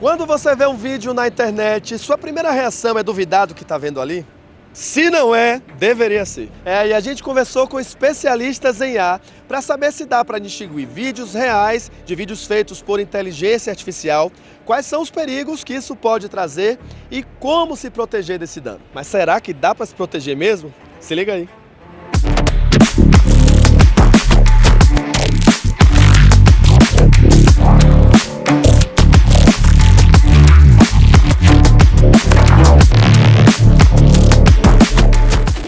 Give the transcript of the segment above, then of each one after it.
Quando você vê um vídeo na internet, sua primeira reação é duvidar do que está vendo ali? Se não é, deveria ser. E a gente conversou com especialistas em IA para saber se dá para distinguir vídeos reais de vídeos feitos por inteligência artificial, quais são os perigos que isso pode trazer e como se proteger desse dano. Mas será que dá para se proteger mesmo? Se liga aí.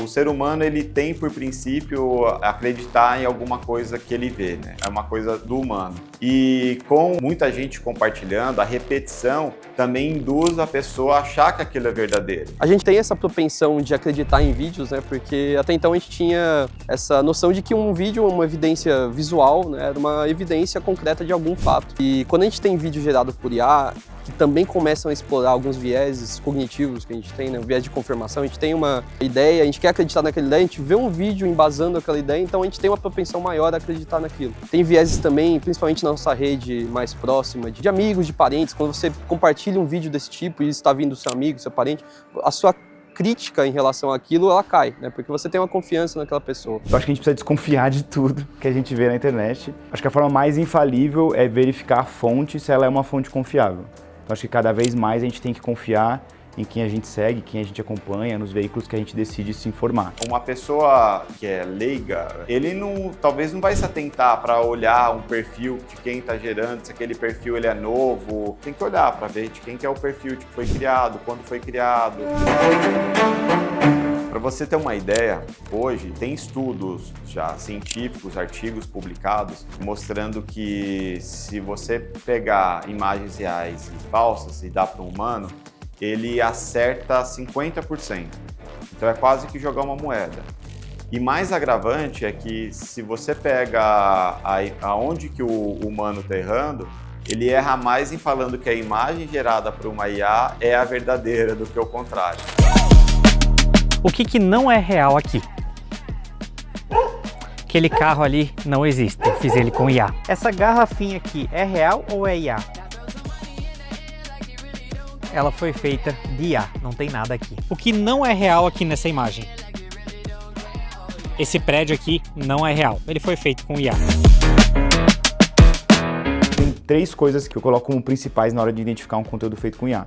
O ser humano, ele tem por princípio acreditar em alguma coisa que ele vê, né? É uma coisa do humano. E com muita gente compartilhando, a repetição também induz a pessoa a achar que aquilo é verdadeiro. A gente tem essa propensão de acreditar em vídeos, né? Porque até então a gente tinha essa noção de que um vídeo é uma evidência visual, né? Era uma evidência concreta de algum fato. E quando a gente tem vídeo gerado por IA, que também começam a explorar alguns vieses cognitivos que a gente tem, né? O viés de confirmação, a gente tem uma ideia, a gente quer acreditar naquela ideia, a gente vê um vídeo embasando aquela ideia, então a gente tem uma propensão maior a acreditar naquilo. Tem vieses também, principalmente na nossa rede mais próxima, de amigos, de parentes, quando você compartilha um vídeo desse tipo e está vindo do seu amigo, seu parente, a sua crítica em relação àquilo, ela cai, né? Porque você tem uma confiança naquela pessoa. Eu acho que a gente precisa desconfiar de tudo que a gente vê na internet. Acho que a forma mais infalível é verificar a fonte se ela é uma fonte confiável. Então acho que cada vez mais a gente tem que confiar em quem a gente segue, quem a gente acompanha, nos veículos que a gente decide se informar. Uma pessoa que é leiga, ele talvez não vai se atentar para olhar um perfil de quem está gerando, se aquele perfil ele é novo. Tem que olhar para ver de quem que é o perfil, de que foi criado, quando foi criado. Para você ter uma ideia, hoje tem estudos já científicos, artigos publicados, mostrando que se você pegar imagens reais e falsas e dar para um humano, ele acerta 50%. Então é quase que jogar uma moeda. E mais agravante é que se você pega aonde que o humano está errando, ele erra mais em falando que a imagem gerada por uma IA é a verdadeira do que o contrário. O que não é real aqui? Aquele carro ali não existe, eu fiz ele com IA. Essa garrafinha aqui é real ou é IA? Ela foi feita de IA, não tem nada aqui. O que não é real aqui nessa imagem? Esse prédio aqui não é real, ele foi feito com IA. Tem três coisas que eu coloco como principais na hora de identificar um conteúdo feito com IA.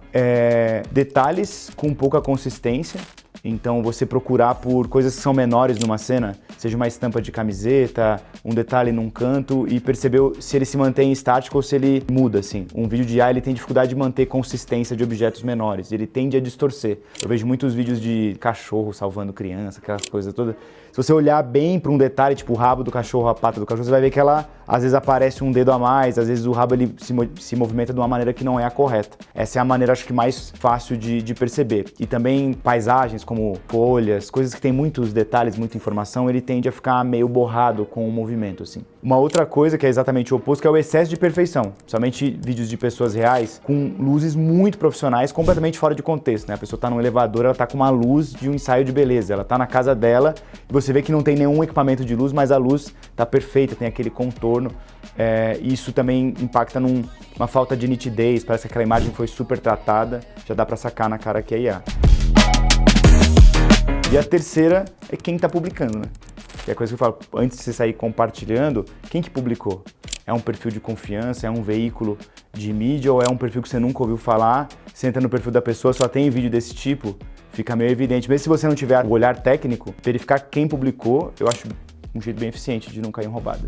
Detalhes com pouca consistência. Então você procurar por coisas que são menores numa cena, seja uma estampa de camiseta, um detalhe num canto e perceber se ele se mantém estático ou se ele muda, assim. Um vídeo de IA ele tem dificuldade de manter consistência de objetos menores, ele tende a distorcer. Eu vejo muitos vídeos de cachorro salvando criança, aquelas coisas todas. Se você olhar bem para um detalhe, tipo o rabo do cachorro, a pata do cachorro, você vai ver que ela, às vezes aparece um dedo a mais, às vezes o rabo ele se movimenta de uma maneira que não é a correta. Essa é a maneira, acho que, mais fácil de perceber. E também paisagens, como folhas, coisas que tem muitos detalhes, muita informação, ele tende a ficar meio borrado com o movimento, assim. Uma outra coisa que é exatamente o oposto, que é o excesso de perfeição. Somente vídeos de pessoas reais com luzes muito profissionais, completamente fora de contexto, né? A pessoa tá num elevador, ela tá com uma luz de um ensaio de beleza, ela tá na casa dela e você vê que não tem nenhum equipamento de luz, mas a luz tá perfeita, tem aquele contorno. Isso também impacta numa falta de nitidez, parece que aquela imagem foi super tratada, já dá pra sacar na cara que é IA. E a terceira é quem está publicando, né? Que é a coisa que eu falo, antes de você sair compartilhando, quem que publicou? É um perfil de confiança, é um veículo de mídia ou é um perfil que você nunca ouviu falar? Você entra no perfil da pessoa, só tem vídeo desse tipo, fica meio evidente. Mesmo se você não tiver o olhar técnico, verificar quem publicou, eu acho um jeito bem eficiente de não cair em roubada.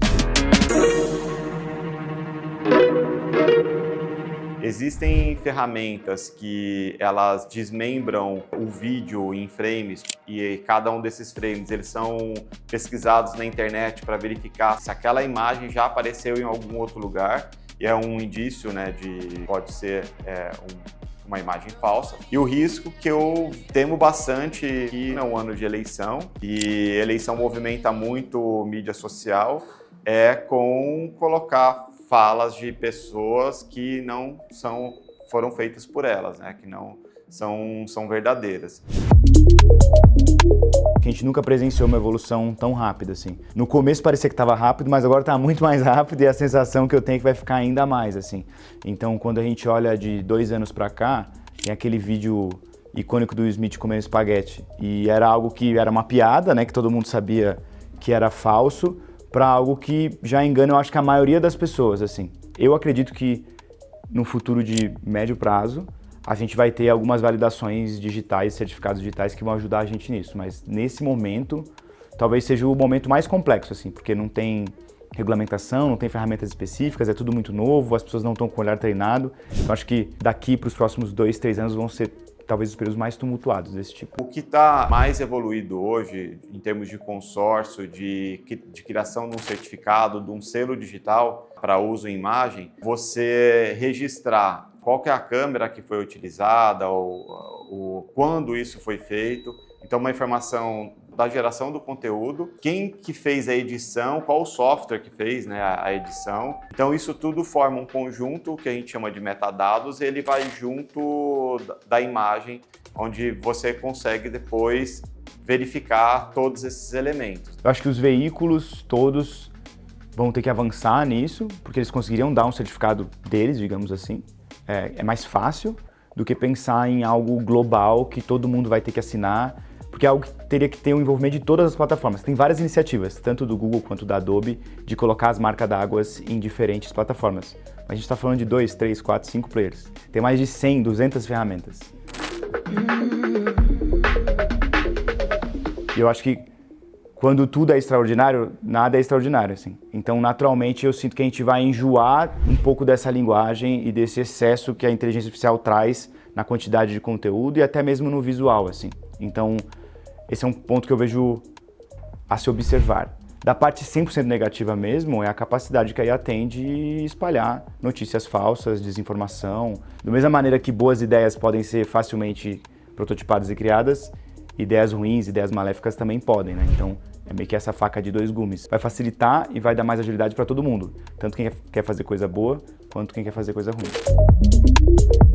Existem ferramentas que elas desmembram o vídeo em frames e cada um desses frames eles são pesquisados na internet para verificar se aquela imagem já apareceu em algum outro lugar e é um indício, né, pode ser uma imagem falsa. E o risco que eu temo bastante que é um ano de eleição e eleição movimenta muito mídia social é com colocar falas de pessoas que não foram feitas por elas, né? Que não são verdadeiras. Que a gente nunca presenciou uma evolução tão rápida assim. No começo parecia que estava rápido, mas agora está muito mais rápido e a sensação que eu tenho é que vai ficar ainda mais assim. Então, quando a gente olha de 2 anos para cá, tem aquele vídeo icônico do Will Smith comendo espaguete e era algo que era uma piada, né, que todo mundo sabia que era falso, para algo que já engana, eu acho que a maioria das pessoas assim. Eu acredito que no futuro de médio prazo a gente vai ter algumas validações digitais, certificados digitais que vão ajudar a gente nisso, mas nesse momento talvez seja o momento mais complexo, assim, porque não tem regulamentação, não tem ferramentas específicas, é tudo muito novo, as pessoas não estão com o olhar treinado. Então acho que daqui para os próximos 2, 3 anos vão ser talvez os períodos mais tumultuados desse tipo. O que está mais evoluído hoje, em termos de consórcio, de criação de um certificado, de um selo digital para uso em imagem, você registrar qual que é a câmera que foi utilizada, ou quando isso foi feito. Então, uma informação da geração do conteúdo, quem que fez a edição, qual o software que fez, né, a edição. Então, isso tudo forma um conjunto que a gente chama de metadados, e ele vai junto da imagem, onde você consegue depois verificar todos esses elementos. Eu acho que os veículos todos vão ter que avançar nisso, porque eles conseguiriam dar um certificado deles, digamos assim. É mais fácil do que pensar em algo global que todo mundo vai ter que assinar, porque é algo que teria que ter um envolvimento de todas as plataformas. Tem várias iniciativas, tanto do Google quanto da Adobe, de colocar as marcas d'água em diferentes plataformas. Mas a gente está falando de 2, 3, 4, 5 players. Tem mais de 100, 200 ferramentas. E eu acho que quando tudo é extraordinário, nada é extraordinário, assim. Então, naturalmente, eu sinto que a gente vai enjoar um pouco dessa linguagem e desse excesso que a inteligência artificial traz na quantidade de conteúdo e até mesmo no visual, assim. Então, esse é um ponto que eu vejo a se observar. Da parte 100% negativa mesmo, é a capacidade que a IA tem de espalhar notícias falsas, desinformação. Da mesma maneira que boas ideias podem ser facilmente prototipadas e criadas, ideias ruins, ideias maléficas também podem, né? Então, é meio que essa faca de 2 gumes. Vai facilitar e vai dar mais agilidade para todo mundo. Tanto quem quer fazer coisa boa, quanto quem quer fazer coisa ruim.